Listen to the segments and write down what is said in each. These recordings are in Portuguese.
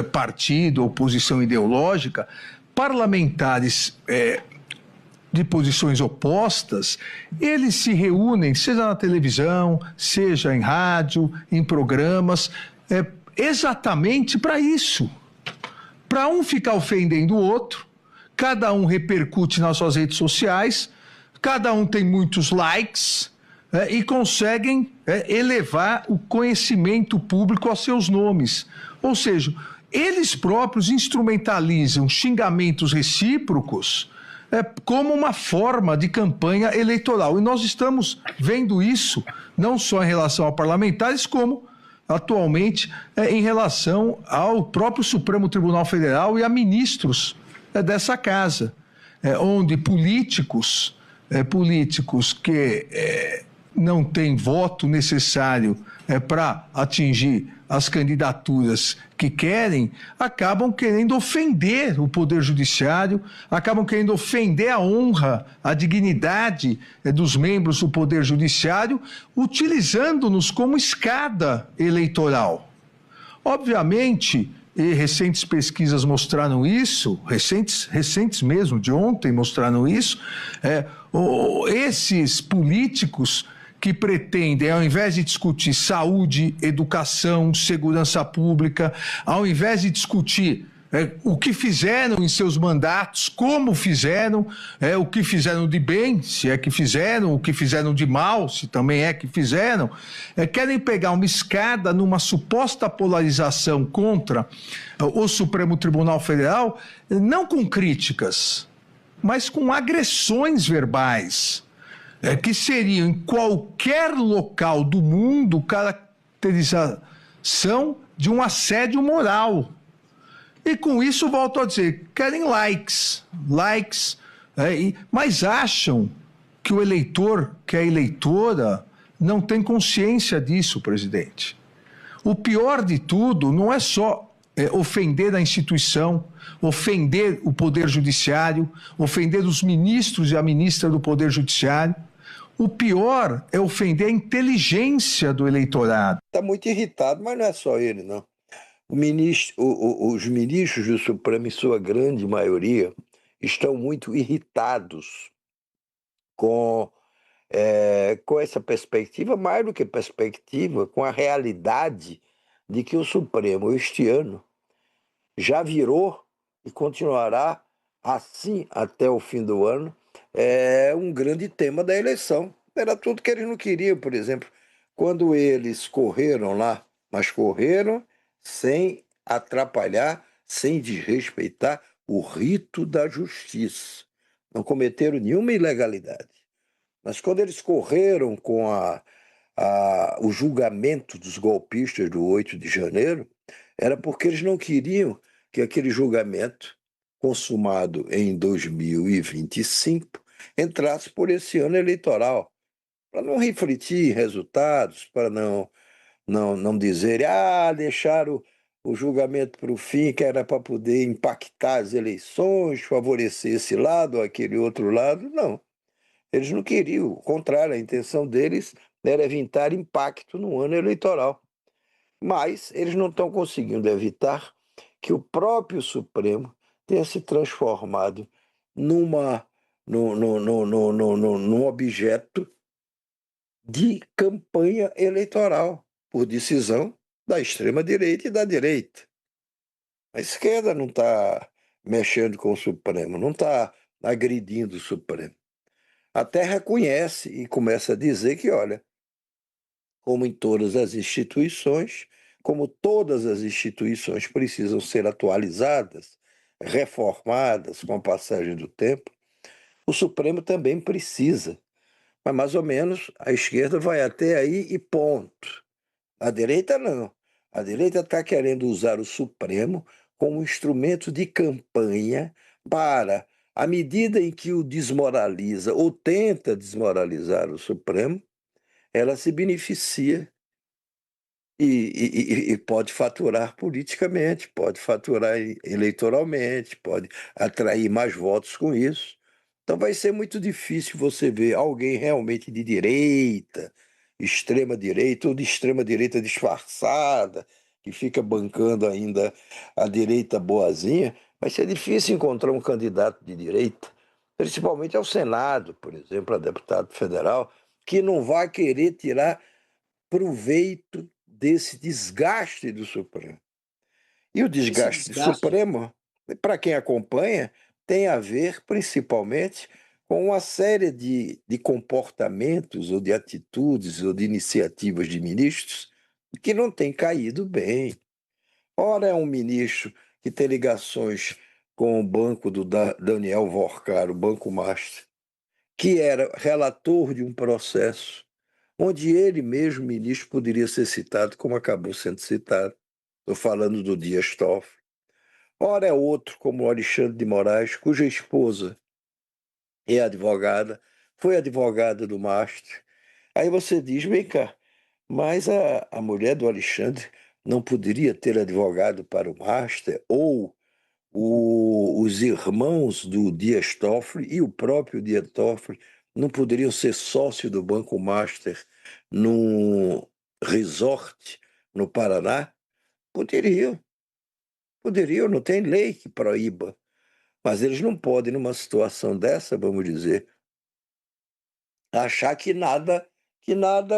partido ou posição ideológica, parlamentares de posições opostas, eles se reúnem, seja na televisão, seja em rádio, em programas, exatamente para isso. Para um ficar ofendendo o outro, cada um repercute nas suas redes sociais, cada um tem muitos likes e conseguem elevar o conhecimento público aos seus nomes. Ou seja, eles próprios instrumentalizam xingamentos recíprocos como uma forma de campanha eleitoral. E nós estamos vendo isso não só em relação a parlamentares, como atualmente em relação ao próprio Supremo Tribunal Federal e a ministros dessa casa, onde políticos que não têm voto necessário para atingir as candidaturas que querem, acabam querendo ofender o Poder Judiciário, acabam querendo ofender a honra, a dignidade dos membros do Poder Judiciário, utilizando-nos como escada eleitoral. Obviamente, e recentes pesquisas mostraram isso, recentes mesmo, de ontem mostraram isso, esses políticos que pretendem, ao invés de discutir saúde, educação, segurança pública, ao invés de discutir o que fizeram em seus mandatos, como fizeram, o que fizeram de bem, se é que fizeram, o que fizeram de mal, se também é que fizeram, querem pegar uma escada numa suposta polarização contra o Supremo Tribunal Federal, não com críticas, mas com agressões verbais, que seriam em qualquer local do mundo caracterização de um assédio moral. E com isso, volto a dizer, querem likes, mas acham que o eleitor, que a eleitora, não tem consciência disso, presidente. O pior de tudo não é só ofender a instituição, ofender o Poder Judiciário, ofender os ministros e a ministra do Poder Judiciário. O pior é ofender a inteligência do eleitorado. Está muito irritado, mas não é só ele, não. Os ministros do Supremo, em sua grande maioria, estão muito irritados com essa perspectiva, mais do que perspectiva, com a realidade de que o Supremo, este ano, já virou e continuará assim até o fim do ano, um grande tema da eleição. Era tudo que eles não queriam, por exemplo, quando eles correram lá, mas correram sem atrapalhar, sem desrespeitar o rito da justiça. Não cometeram nenhuma ilegalidade. Mas quando eles correram com o julgamento dos golpistas do 8 de janeiro, era porque eles não queriam que aquele julgamento, consumado em 2025, entrasse por esse ano eleitoral, para não refletir em resultados, para não dizer, deixaram o julgamento para o fim, que era para poder impactar as eleições, favorecer esse lado ou aquele outro lado. Não. Eles não queriam, o contrário, a intenção deles era evitar impacto no ano eleitoral. Mas eles não estão conseguindo evitar que o próprio Supremo tenha se transformado num objeto de campanha eleitoral, por decisão da extrema-direita e da direita. A esquerda não está mexendo com o Supremo, não está agredindo o Supremo. Até reconhece e começa a dizer que, olha, como em todas as instituições, como todas as instituições precisam ser atualizadas, reformadas com a passagem do tempo, o Supremo também precisa. Mas mais ou menos a esquerda vai até aí e ponto. A direita não. A direita está querendo usar o Supremo como instrumento de campanha para, à medida em que o desmoraliza ou tenta desmoralizar o Supremo, ela se beneficia e pode faturar politicamente, pode faturar eleitoralmente, pode atrair mais votos com isso. Então vai ser muito difícil você ver alguém realmente de direita, extrema-direita ou de extrema-direita disfarçada, que fica bancando ainda a direita boazinha, vai ser difícil encontrar um candidato de direita, principalmente ao Senado, por exemplo, a deputado federal, que não vai querer tirar proveito desse desgaste do Supremo. E o Esse desgaste do desgaste. Supremo, para quem acompanha, tem a ver principalmente com uma série de comportamentos, ou de atitudes, ou de iniciativas de ministros que não têm caído bem. Ora, é um ministro que tem ligações com o banco do Daniel Vorcar, o Banco Master, que era relator de um processo onde ele mesmo, ministro, poderia ser citado, como acabou sendo citado. Estou falando do Dias Toffoli. Ora, é outro, como o Alexandre de Moraes, cuja esposa é advogada, foi advogada do Master. Aí você diz, vem cá, mas a mulher do Alexandre não poderia ter advogado para o Master? Ou os irmãos do Dias Toffoli e o próprio Dias Toffoli não poderiam ser sócio do Banco Master num resort no Paraná? Poderiam, poderiam, não tem lei que proíba. Mas eles não podem, numa situação dessa, vamos dizer, achar que nada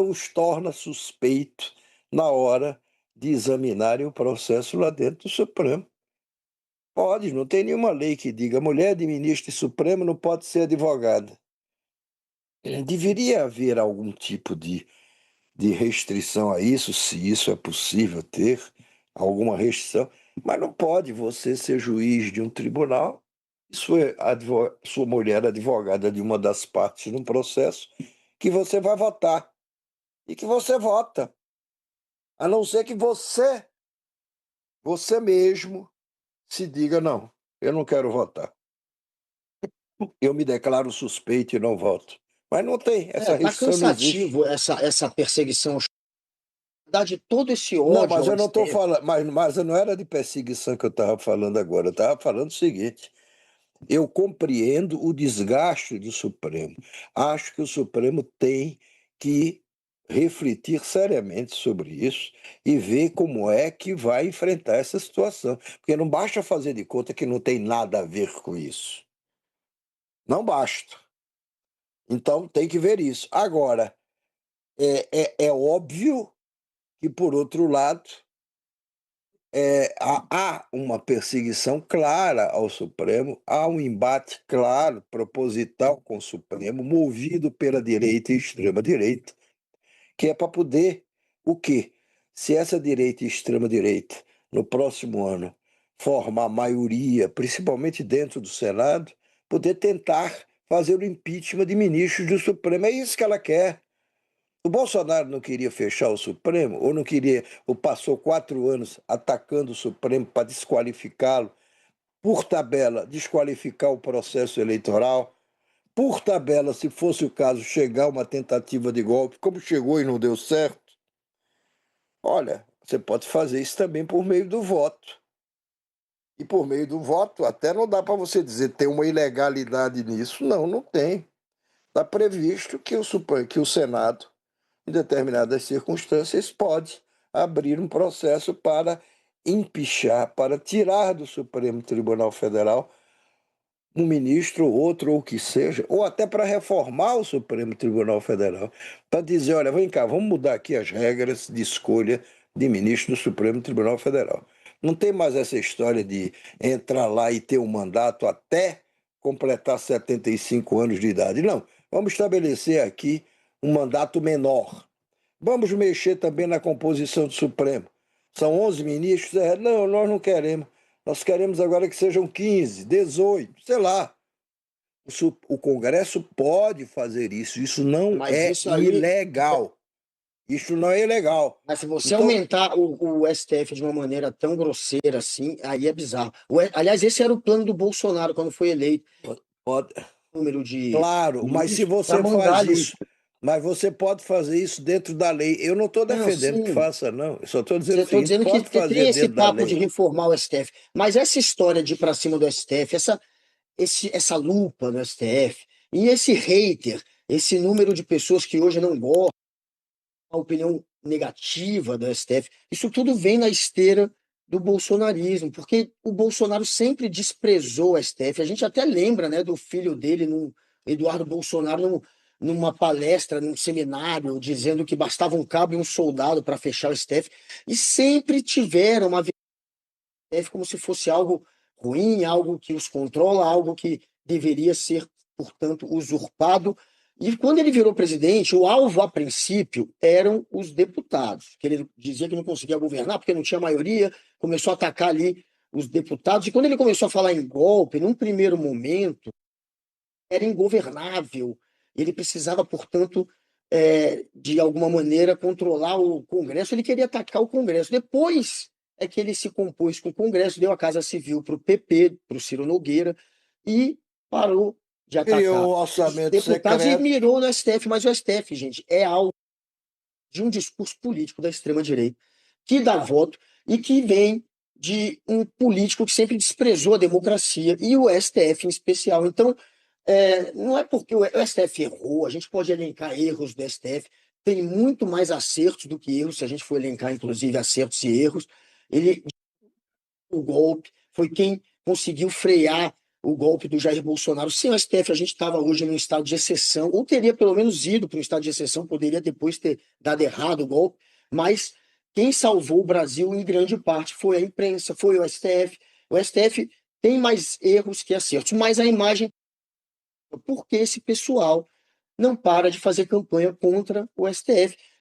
os torna suspeitos na hora de examinarem o processo lá dentro do Supremo. Pode, não tem nenhuma lei que diga mulher de ministro de Supremo não pode ser advogada. Deveria haver algum tipo de restrição a isso, se isso é possível ter, alguma restrição, mas não pode você ser juiz de um tribunal e sua mulher advogada de uma das partes num processo que você vai votar e que você vota, a não ser que você mesmo, se diga, não, eu não quero votar. Eu me declaro suspeito e não voto. Mas não tem, essa Tá restrição não existe. cansativo essa perseguição. Na verdade, todo esse Não, ódio mas ao eu não estou STF. falando, mas não era de perseguição que eu estava falando agora. Eu estava falando o seguinte: eu compreendo o desgaste do Supremo. Acho que o Supremo tem que refletir seriamente sobre isso e ver como é que vai enfrentar essa situação. Porque não basta fazer de conta que não tem nada a ver com isso. Não basta. Então tem que ver isso. Agora, é óbvio que, por outro lado, há uma perseguição clara ao Supremo, há um embate claro, proposital com o Supremo, movido pela direita e extrema-direita, que é para poder o quê? Se essa direita e extrema-direita, no próximo ano, formar maioria, principalmente dentro do Senado, poder tentar fazer o impeachment de ministros do Supremo. É isso que ela quer. O Bolsonaro não queria fechar o Supremo, ou não queria, ou passou 4 anos atacando o Supremo para desqualificá-lo, por tabela, desqualificar o processo eleitoral, por tabela, se fosse o caso, chegar a uma tentativa de golpe, como chegou e não deu certo. Olha, você pode fazer isso também por meio do voto. E por meio do voto, até não dá para você dizer tem uma ilegalidade nisso. Não, não tem. Está previsto que o Senado, em determinadas circunstâncias, pode abrir um processo para empichar, para tirar do Supremo Tribunal Federal um ministro, outro ou o que seja, ou até para reformar o Supremo Tribunal Federal, para dizer, olha, vem cá, vamos mudar aqui as regras de escolha de ministro do Supremo Tribunal Federal. Não tem mais essa história de entrar lá e ter um mandato até completar 75 anos de idade. Não, vamos estabelecer aqui um mandato menor. Vamos mexer também na composição do Supremo. São 11 ministros? Não, nós não queremos. Nós queremos agora que sejam 15, 18, sei lá. O Congresso pode fazer isso. Isso não Mas é isso aí. ilegal. Isso não é ilegal. Mas se você Então, aumentar o STF de uma maneira tão grosseira assim, aí é bizarro. Aliás, esse era o plano do Bolsonaro quando foi eleito. pode, O número de claro, mas se ministros para você faz mandar isso. isso, mas você pode fazer isso dentro da lei. Eu não estou Não, defendendo que sim. faça, não. Eu só estou dizendo o Estou seguinte: dizendo pode que tem fazer esse dentro da papo de lei. reformar o STF. Mas essa história de ir para cima do STF, essa lupa no STF, e esse hater, esse número de pessoas que hoje não gostam, a opinião negativa do STF, isso tudo vem na esteira do bolsonarismo, porque o Bolsonaro sempre desprezou o STF. A gente até lembra, né, do filho dele, Eduardo Bolsonaro, numa palestra, num seminário, dizendo que bastava um cabo e um soldado para fechar o STF, e sempre tiveram uma visão do STF como se fosse algo ruim, algo que os controla, algo que deveria ser, portanto, usurpado. E quando ele virou presidente, o alvo, a princípio, eram os deputados, que ele dizia que não conseguia governar porque não tinha maioria, começou a atacar ali os deputados. E quando ele começou a falar em golpe, num primeiro momento, era ingovernável. Ele precisava, portanto, de alguma maneira, controlar o Congresso. Ele queria atacar o Congresso. Depois é que ele se compôs com o Congresso, deu a Casa Civil para o PP, para o Ciro Nogueira, e parou de atacar Criou um os orçamento deputados e secreto. mirou no STF. Mas o STF, gente, é algo de um discurso político da extrema-direita que dá voto e que vem de um político que sempre desprezou a democracia e o STF em especial. Então, não é porque o STF errou, a gente pode elencar erros do STF, tem muito mais acertos do que erros, se a gente for elencar, inclusive, acertos e erros. Ele, o golpe, foi quem conseguiu frear o golpe do Jair Bolsonaro. Sem o STF, a gente estava hoje num estado de exceção, ou teria pelo menos ido para um estado de exceção, poderia depois ter dado errado o golpe, mas quem salvou o Brasil, em grande parte, foi a imprensa, foi o STF. O STF tem mais erros que acertos, mas a imagem, porque esse pessoal não para de fazer campanha contra o STF.